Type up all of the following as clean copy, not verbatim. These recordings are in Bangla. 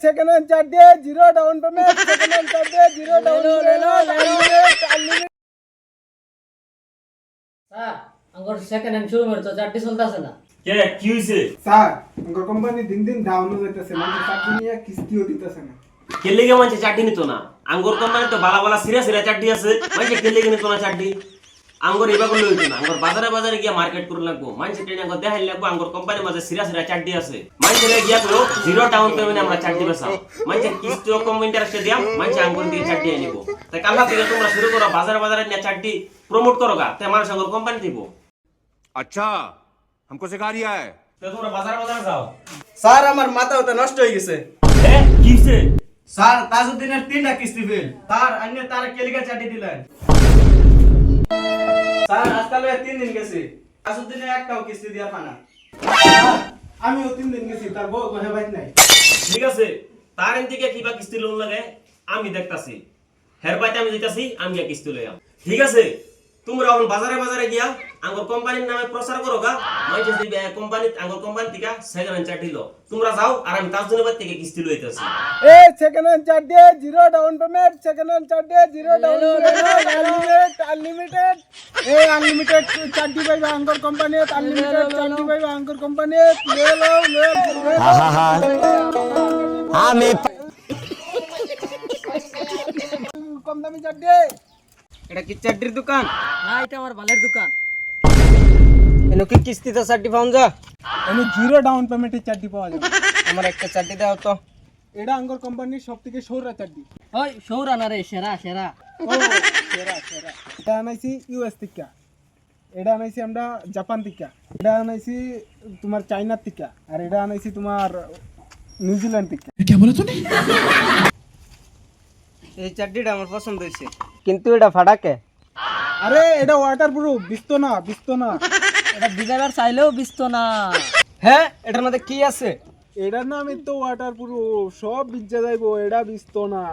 সেকেন্ড হ্যান্ড চাটি, zero down payment, second hand চাটি, zero down payment, unlimited. Sir আমার সেকেন্ড হ্যান্ড শোরুমের তো চারটি চলতেছে না। কে কি হইছে? স্যার আমার কোম্পানি দিন দিন ডাউন হয়ে যাইতেছে, মানে চাটি নিয়ে কিস্তিও দিতেছে না। কেলেগে মানছে চাটি নিত না। আঙ্গুর কোম্পানি তো বালা বালা সিরিয়া সিরিয়া চাটি আছে, মানছে কেলেগে নিত না চাটি। আঙ্গুর এবার করলে হইতো না, আঙ্গুর বাজারে বাজারে গিয়া মার্কেট করে লাগবো, মানছে ট্রেনে আঙ্গুর দেখাই লাগবো আঙ্গুর কোম্পানির মাঝে সিরিয়া সিরিয়া চাটি আছে। মানছে গিয়া করো জিরো ডাউন পেমেন্ট আমরা চাটি বেচাম, মানছে কিস্তিও কম ইন্টারেস্টে দিয়াম, মানছে আঙ্গুর দিয়ে চাটি আনিব। তাই কাল থেকে তোমরা শুরু করো বাজারে বাজারে নিয়ে চাটি প্রমোট করো গা, তাই মানুষ আঙ্গুর কোম্পানি দিব। अच्छा हमको सिखा रिया है। তো তোমরা বাজারে বাজারে যাও। স্যার আমার মাথা ওটা নষ্ট হয়ে গেছে। এ কি হইছে? স্যার তাজউদ্দিনের 3টা কিস্তি ফেল, তার অন্য তার কেলিকা চাটি দিলেন। স্যার আজকাল 3 দিন গেছে, তাজউদ্দিনের একটাও কিস্তি দিয়া পানা। আমিও 3 দিন গেছি, তার বউ কহে বাইক নাই। ঠিক আছে, তার এদিকে কিবা কিস্তি লোন লাগে আমি দেখতাছি, হের বাইতে আমি দিতাছি, আমি গিয়া কিস্তি লইয়াম। ঠিক আছে, তোমরা এখন বাজারে বাজারে গিয়া আঙ্গুর কোম্পানির নামে প্রচার করো গা, মাইছে দিবে কোম্পানি আঙ্গুর কোম্পানি থেকে সেকেন্ড হ্যান্ড চাটি লো। তোমরা যাও আর আমি তাজউদ্দিনের বাড়ি থেকে কিস্তি লইতাছি। এ সেকেন্ড হ্যান্ড চাটি, zero down payment, second hand চাটি, জিরো ডাউন পেমেন্ট, আনলিমিটেড। এ আনলিমিটেড চাটি পাইবা আঙ্গুর কোম্পানি, আনলিমিটেড চাটি পাইবা আঙ্গুর কোম্পানি। লে লও লে। আমি কম দামি চাটি। এটা কি চাটির দোকান? না এটা আমার বালের দোকান। এনো কি কিস্তিতে চাটি পাউন যা? আমি জিরো ডাউন পেমেন্টের চাটি পাওয়া যাবে। আমার একটা চাটি দাও তো। এটা আঙ্গুর কোম্পানির সবথেকে সৌরা চাটি। ওই সৌরা না রে, সেরা সেরা। ও সেরা সেরা। এটা আনাইছি ইউএস থেকে, এটা আনাইছি আমরা জাপান থেকে, এটা আনাইছি তোমার চাইনার থেকে, আর এটা আনাইছি তোমার নিউজিল্যান্ড থেকে। এই চাটিটা আমার পছন্দ হয়েছে, কিন্তু এটা ফাটাকে। আরে এটা ওয়াটার প্রুফ, বিস্তো না বিস্তো না। এটা ভিজাবার চাইলেও বিস্তো না। হ্যাঁ এটার মধ্যে কি আছে? এটার নামই তো ওয়াটার প্রুফ, সব ভিজা যাইবো, এটা বিস্তো না।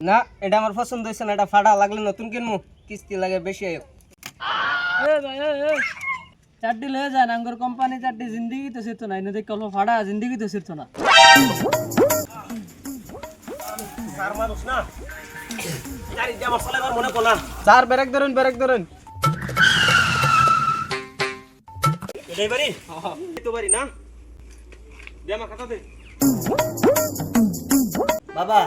না এটা আমার পছন্দ হয়েছে না, এটা ফাটা লাগলে নতুন কিনবো, কিস্তি লাগে বেশি। এ ভাই এ চারটি লয়ে যান, আঙ্গুর কোম্পানি চারটি জিন্দেগি তো ছিড়তো না, এনে দেখ কল ফাড়া জিন্দেগি তো ছিড়তো না। স্যার মানুষ না, জানি যে আমার সালেবার মনে করলাম। স্যার ব্রেক ধরুন ব্রেক ধরুন। এটাই বাড়ি? এই তো বাড়ি না? দে আমার খাতা দে। বাবা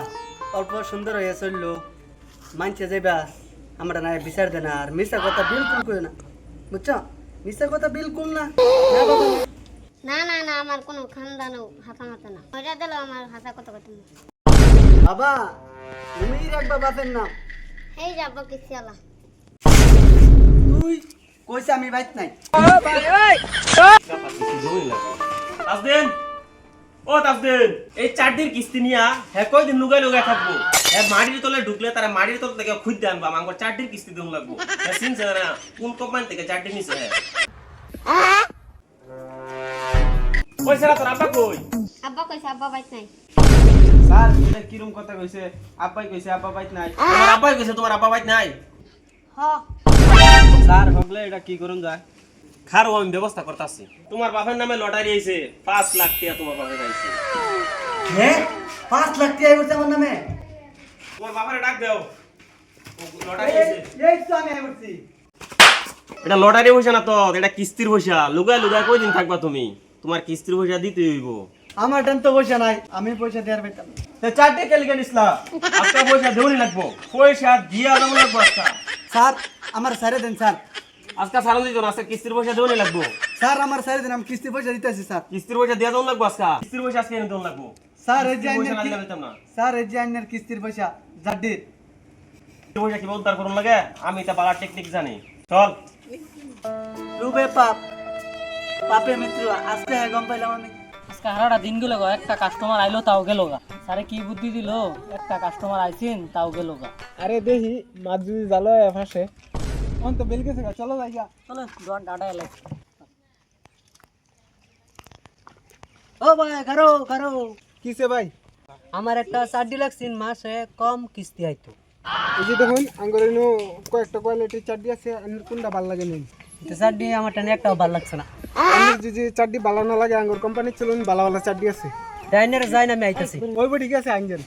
অল্প সুন্দর হয়ে চললো, মানছে যাইবা আমরা না বিচার দেনা, আর মিশা কথা বিলকুল করে না, বুঝছো? মিশা কথা বিলকুল না। না না না, আমার কোনো খানদানও হাসা মাথা না, ওইটা দিলেও আমার হাসা কথা কথা না। বাবা তুমি রাখবা বাপের নাম। এই যাবো কিসি আলা। তুই কইছে আমি বাইত নাই। তাজদিন, ও তাজদিন, এই চারটির কিস্তি নিয়া হ্যাঁ কয়দিন লুগাই লুগাই থাকবো। হ্যাঁ মাটির তলে ঢুকলে তারা মাটির তল থেকে খুঁজতে আনবা, আমার চারটির কিস্তি দিন লাগবো। হ্যাঁ চিনছে না কোন কোম্পানি থেকে চারটি নিছে। হ্যাঁ ওই সারা তোর আব্বা কই? আব্বা কইছে আব্বা বাইক নাই। স্যার এটা কিরম কথা কইছে? আব্বাই কইছে আব্বা বাইত নাই। তোমার আব্বাই কইছে তোমার আব্বা বাইত নাই? হ স্যার হগলে এটা কি করুন যায়? খারো আমি ব্যবস্থা করতেছি। তোমার বাপের নামে লটারি আইছে, 5 লাখ টাকা তোমার বাপের আইছে। হ্যাঁ 5 লাখ টাকা করছে আমার নামে। তোমার বাপের ডাক দাও, লটারি আইছে। এই তো আমি করছি। এটা লটারি পয়সা না তো, এটা কিস্তির পয়সা। লুগাই লুগাই কয়দিন থাকবা তুমি? তোমার কিস্তির পয়সা দিতে হইব। আমার টান তো পয়সা নাই, আমি পয়সা দেওয়ার বেতন। তো চারটি কেলিকা নিসলা? আজকে পয়সা দেউনি লাগবো, পয়সা দিয়া দেবো লাগবো আজকে। স্যার আমার সারে দেন স্যার। আজকে সারা দিত না, আজকে কিস্তির পয়সা দেউনি লাগবো। স্যার আমার সারে দেন, আমি কিস্তি পয়সা দিতেছি স্যার। কিস্তির পয়সা দিয়া দেউন লাগবো আজকে, কিস্তির পয়সা আজকে এনে দেউন লাগবো। স্যার এই যে পয়সা না আইনের দিলে দিতাম না। স্যার এই যে আইনের কিস্তির পয়সা জাড্ডির। কিস্তির পয়সা কি উদ্ধার করুন লাগে? আমি এটা বালার টেকনিক জানি। চল রুবে পাপ পাপে মিত্র, আজকে হ্যাঁ গম পাইলাম আমি। আজকে হারাটা দিন গেল গা, একটা কাস্টমার আইলো তাও গেল গা। স্যারে কি বুদ্ধি দিল, একটা কাস্টমার আইছেন তাও গেল গা। আরে দেখি মাছ যদি জালো ফাঁসে, অন তো বেল গেছে গা, চলো যাই গা। চলো দোকান টাটা এলাই। ও ভাই কারো কারো কিসে ভাই? আমার একটা 4 লাখ সিন মাসে কম কিস্তি আইতো। এই যে দেখুন আঙ্গুরের কয়েকটা কোয়ালিটির চাটি আছে, আঙ্গুর কোনটা ভালো লাগে নেই। তো চাড্ডি আমার টানে একটাও ভালো লাগছে না। আঙ্গুর যদি চাটি ভালো না লাগে, আঙ্গুর কোম্পানির চলুন ভালো ভালো চাটি আছে। ডাইনারে যাই না আমি আইতাছি ওইব ঠিক আছে আইনজেন